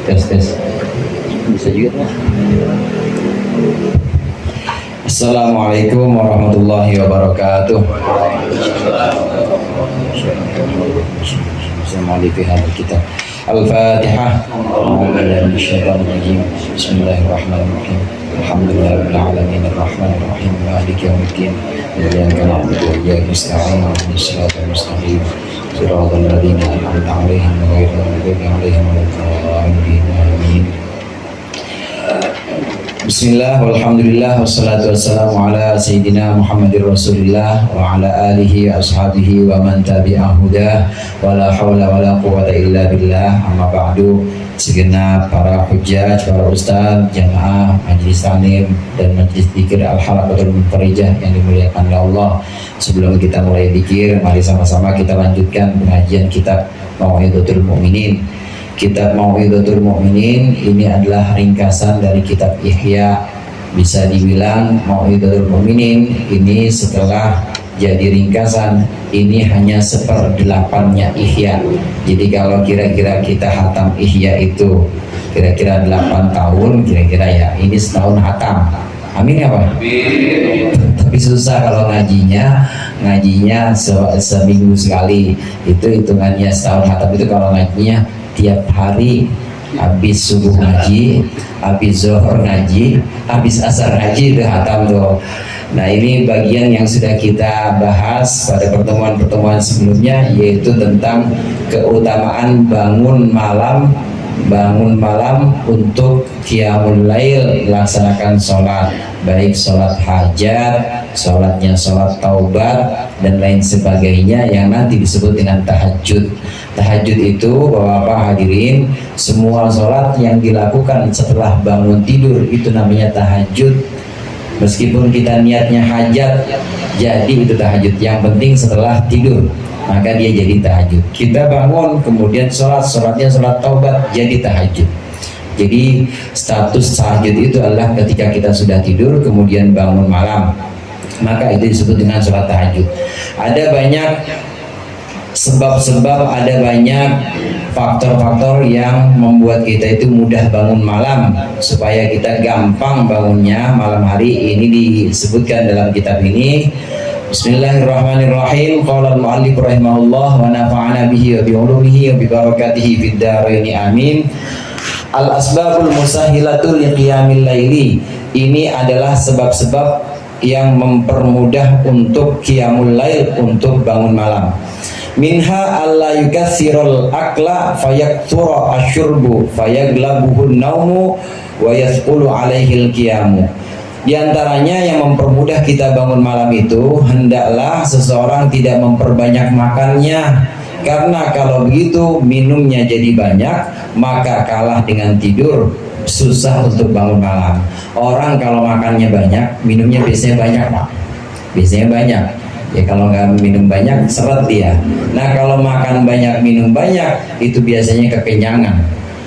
Tes tes. Bisa juga Mas. Assalamualaikum warahmatullahi wabarakatuh. Bismillahirrahmanirrahim. Al-Fatihah. Bismillahirrahmanirrahim. Alhamdulillahirabbil alamin arrahmanir rahim maliki yaumiddin. Iyyaka na'budu wa iyyaka nasta'in ihdinas siratal mustaqim. Shiratal ladzina an'amta 'alaihim ghairil maghdubi 'alaihim waladdallin. Amin. Bismillah, walhamdulillah, wassalatu wassalamu ala sayyidina Muhammadir Rasulillah wa ala alihi wa ashabihi wa man tabi'ah hudah wa la hawla wa la quwata illa billah. Amma ba'du. Segenap para hujjaj, para ustaz, jamaah, majlis taklim dan majlis zikir Al-Halaqatul Munfarijah yang dimuliakan oleh Allah. Sebelum kita mulai zikir, mari sama-sama kita lanjutkan pengajian kitab Mau'izatul Mu'minin. Kitab Mau'izatul Mu'minin ini adalah ringkasan dari kitab Ihya. Bisa dibilang Mau'izatul Mu'minin ini setelah jadi ringkasan, ini hanya 1/8-nya Ihya. Jadi kalau kira-kira kita hatam Ihya itu kira-kira 8 tahun, kira-kira ya ini setahun hatam. Amin ya Pak? Tapi susah kalau ngajinya seminggu sekali. Itu hitungannya setahun hatam. Itu kalau ngajinya tiap hari, habis subuh ngaji, habis zuhur ngaji, habis asar ngaji, itu hatam tuh. Nah, ini bagian yang sudah kita bahas pada pertemuan-pertemuan sebelumnya, yaitu tentang keutamaan bangun malam untuk qiyamul lail, melaksanakan sholat, baik sholat hajat, sholatnya sholat taubat dan lain sebagainya yang nanti disebut dengan tahajud. Tahajud itu Bapak hadirin, semua sholat yang dilakukan setelah bangun tidur itu namanya tahajud. Meskipun kita niatnya hajat, jadi itu tahajud. Yang penting setelah tidur, maka dia jadi tahajud. Kita bangun, kemudian sholatnya sholat taubat, jadi tahajud. Jadi status tahajud itu adalah ketika kita sudah tidur, kemudian bangun malam, maka itu disebut dengan sholat tahajud. Ada banyak sebab-sebab, ada banyak faktor-faktor yang membuat kita itu mudah bangun malam. Supaya kita gampang bangunnya malam hari, ini disebutkan dalam kitab ini. Bismillahirrahmanirrahim. Qala al-mu'allif rahimahullah wa nafa'ana bihi wa bi ulumihi wa bi barakatihi fid dharain amin. Al-asbabul musahilatu liqiyamil laili. Ini adalah sebab-sebab yang mempermudah untuk qiyamul lail, untuk bangun malam. Minha alla yukathirul akla fayakthura asyurbu fayaglabuhun naumu wa yathqulu alaihil qiyamu. Di antaranya yang mempermudah kita bangun malam itu, hendaklah seseorang tidak memperbanyak makannya, karena kalau begitu minumnya jadi banyak, maka kalah dengan tidur, susah untuk bangun malam. Orang kalau makannya banyak, minumnya biasanya banyak Pak, biasanya banyak. Ya kalau nggak minum banyak seret dia. Nah kalau makan banyak minum banyak itu biasanya kekenyangan.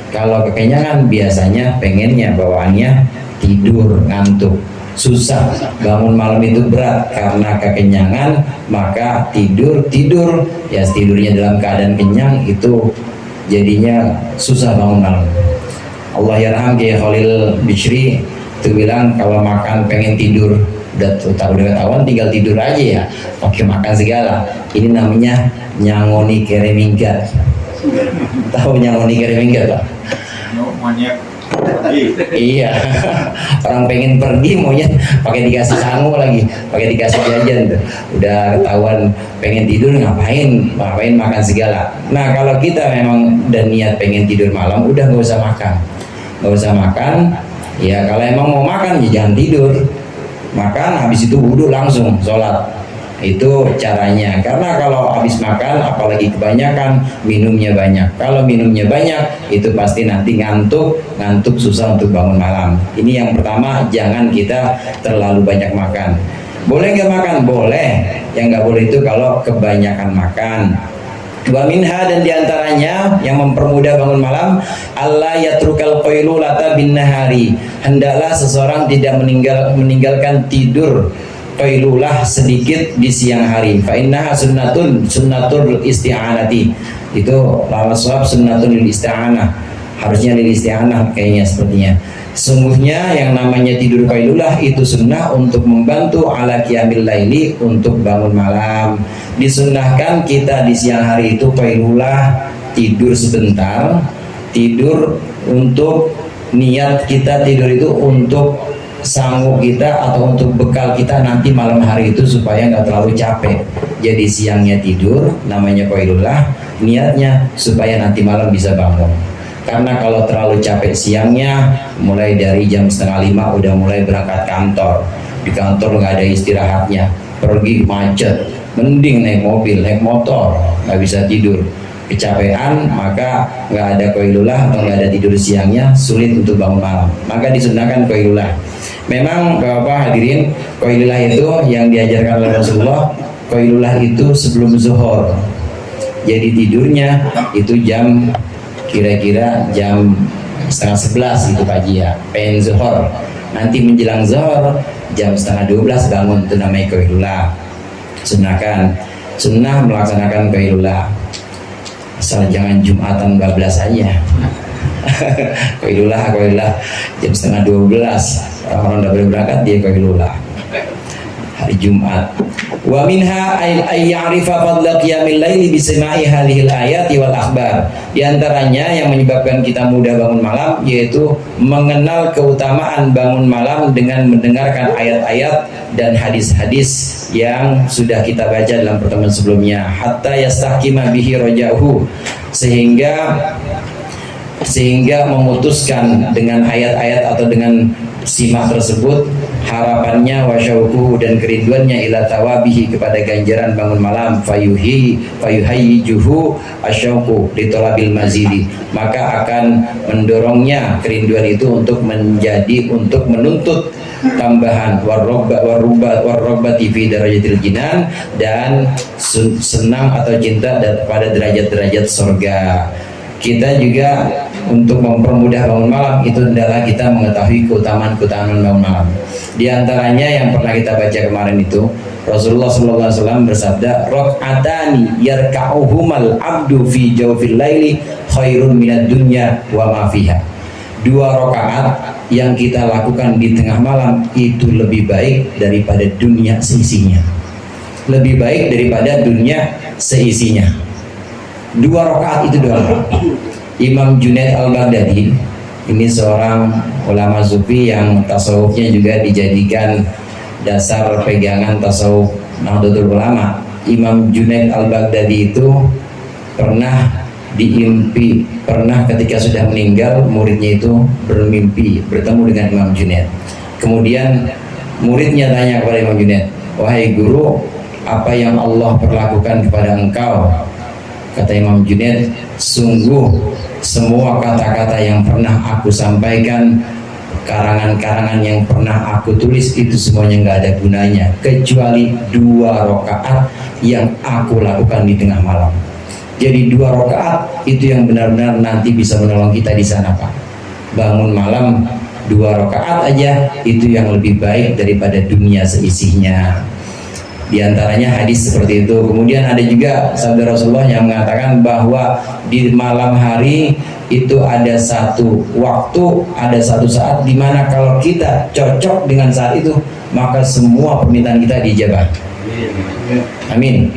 Kalau kekenyangan biasanya pengennya bawaannya tidur, ngantuk, susah. Bangun malam itu berat karena kekenyangan, maka tidur ya tidurnya dalam keadaan kenyang itu jadinya susah bangun malam. Allah yarham Kiai Khalil Bishri itu bilang kalau makan pengen tidur, udah ketahuan tinggal tidur aja ya, pakai makan segala. Ini namanya nyangoni kereminggat. Tahu nyangoni kereminggat Pak? Iya. Orang pengen pergi maunya pakai dikasih sangu lagi, pakai dikasih jajan tuh. Udah ketahuan pengen tidur, ngapain makan segala. Nah kalau kita memang udah niat pengen tidur malam, udah nggak usah makan. Ya kalau emang mau makan ya jangan tidur. Makan, habis itu wudhu langsung sholat. Itu caranya. Karena kalau habis makan, apalagi kebanyakan, minumnya banyak. Kalau minumnya banyak, itu pasti nanti ngantuk susah untuk bangun malam. Ini yang pertama, jangan kita terlalu banyak makan. Boleh nggak makan? Boleh. Yang nggak boleh itu kalau kebanyakan makan. Wa minha, dan diantaranya yang mempermudah bangun malam, alla yatrukal qailulata bin nahari. Hendaklah seseorang tidak meninggalkan tidur qailulah sedikit di siang hari. Fa innaha sunnatul isti'anati. Itu lawaswab sunnatul isti'anah. harusnya lil isti'anah kayaknya sepertinya. Sungguhnya yang namanya tidur qailulah itu sunnah untuk membantu ala qiyamil laili, untuk bangun malam. Disunnahkan kita di siang hari itu qailulah, tidur sebentar, tidur untuk niat kita tidur itu untuk sanggup kita atau untuk bekal kita nanti malam hari itu supaya nggak terlalu capek. Jadi siangnya tidur namanya qailulah, niatnya supaya nanti malam bisa bangun. Karena kalau terlalu capek siangnya, mulai dari jam 4:30 udah mulai berangkat kantor. Di kantor nggak ada istirahatnya, pergi macet, mending naik mobil, naik motor, nggak bisa tidur. Kecapean, maka nggak ada qailulah atau nggak ada tidur siangnya, sulit untuk bangun malam. Maka disunahkan qailulah. Memang Bapak hadirin, qailulah itu yang diajarkan oleh Rasulullah, qailulah itu sebelum zuhur. Jadi tidurnya itu jam kira-kira jam 10:30 itu pagi ya, pengen zuhur. Nanti menjelang zuhur jam 11:30 bangun, itu namanya qailulah. Sunnah melaksanakan qailulah. Asal jangan Jumatan bablas aja. qailulah jam 11:30 orang udah boleh berangkat, dia qailulah hari Jumat. Wa minha ay ya'rifa fadla qiyamil laili bi sama'i hadhil ayati wal akhbar. Di antaranya yang menyebabkan kita mudah bangun malam yaitu mengenal keutamaan bangun malam dengan mendengarkan ayat-ayat dan hadis-hadis yang sudah kita baca dalam pertemuan sebelumnya, hatta yastahkima bihi rajahu, sehingga memutuskan dengan ayat-ayat atau dengan simak tersebut harapannya wasyauquhu dan kerinduannya ila tawabihi kepada ganjaran bangun malam, fayuhayyijuhu asyauqu li talabil mazidi, maka akan mendorongnya kerinduan itu untuk menuntut tambahan warrobbati fi darajatil jinan, dan senang atau cinta pada derajat-derajat surga. Kita juga untuk mempermudah bangun malam itu adalah kita mengetahui keutamaan bangun malam. Di antaranya yang pernah kita baca kemarin itu, Rasulullah SAW bersabda, rakaatani yarka'uhumal abdu fi jawfil laili khairun minad dunya wa ma fiha. 2 rakaat yang kita lakukan di tengah malam itu lebih baik daripada dunia seisinya. Lebih baik daripada dunia seisinya. 2 rakaat itu doang. Imam Junaid al-Baghdadi ini seorang ulama sufi yang tasawufnya juga dijadikan dasar pegangan tasawuf Nahdlatul Ulama. Imam Junaid al-Baghdadi itu pernah ketika sudah meninggal, muridnya itu bermimpi bertemu dengan Imam Junaid. Kemudian muridnya tanya kepada Imam Junaid, wahai guru, apa yang Allah perlakukan kepada engkau? Kata Imam Junaid, sungguh semua kata-kata yang pernah aku sampaikan, karangan-karangan yang pernah aku tulis, itu semuanya nggak ada gunanya kecuali 2 rakaat yang aku lakukan di tengah malam. Jadi 2 rakaat itu yang benar-benar nanti bisa menolong kita di sana, Pak. Bangun malam 2 rakaat aja itu yang lebih baik daripada dunia seisinya. Di antaranya hadis seperti itu. Kemudian ada juga sabda Rasulullah yang mengatakan bahwa di malam hari itu ada satu waktu, ada satu saat di mana kalau kita cocok dengan saat itu, maka semua permintaan kita dijabah. Amin.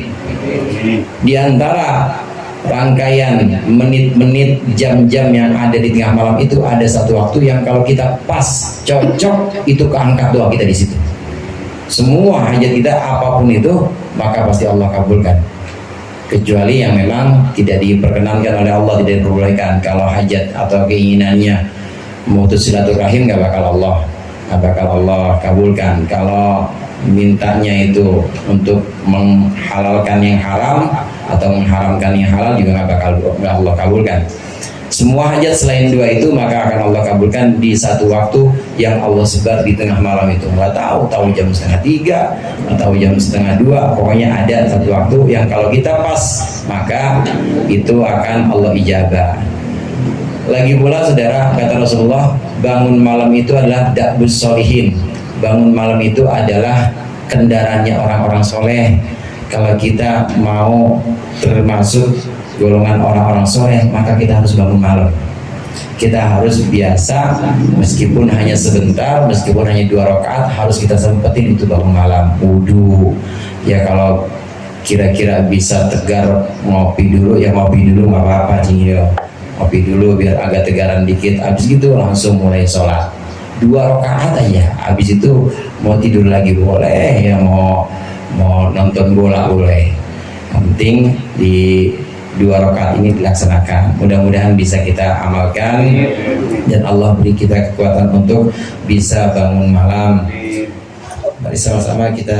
Di antara rangkaian menit-menit, jam-jam yang ada di tengah malam itu ada satu waktu yang kalau kita pas cocok itu keangkat doa kita di situ. Semua hajat kita apapun itu maka pasti Allah kabulkan, kecuali yang memang tidak diperkenankan oleh Allah, tidak diperbolehkan. Kalau hajat atau keinginannya memutus silaturahim nggak bakal Allah kabulkan. Kalau mintanya itu untuk menghalalkan yang haram atau mengharamkan yang halal juga nggak Allah kabulkan. Semua hajat selain 2 itu maka akan Allah kabulkan di satu waktu yang Allah sebar di tengah malam itu. Nggak tahu jam 1:30 atau jam 1:30, pokoknya ada satu waktu yang kalau kita pas maka itu akan Allah ijabah. Lagi pula saudara, kata Rasulullah, bangun malam itu adalah da'bus sholihin. Bangun malam itu adalah kendaraannya orang-orang soleh. Kalau kita mau termasuk golongan orang-orang soleh, maka kita harus bangun malam. Kita harus biasa, meskipun hanya sebentar, meskipun hanya 2 rakaat, harus kita sempetin itu bangun malam. Wudu ya, kalau kira-kira bisa tegar ngopi dulu ya ngopi dulu, nggak apa-apa Cingyo, ngopi dulu biar agak tegaran dikit. Habis gitu langsung mulai sholat 2 rakaat aja. Habis itu mau tidur lagi boleh ya, mau nonton bola boleh. Yang penting di 2 rakaat ini dilaksanakan. Mudah-mudahan bisa kita amalkan dan Allah beri kita kekuatan untuk bisa bangun malam. Mari sama-sama kita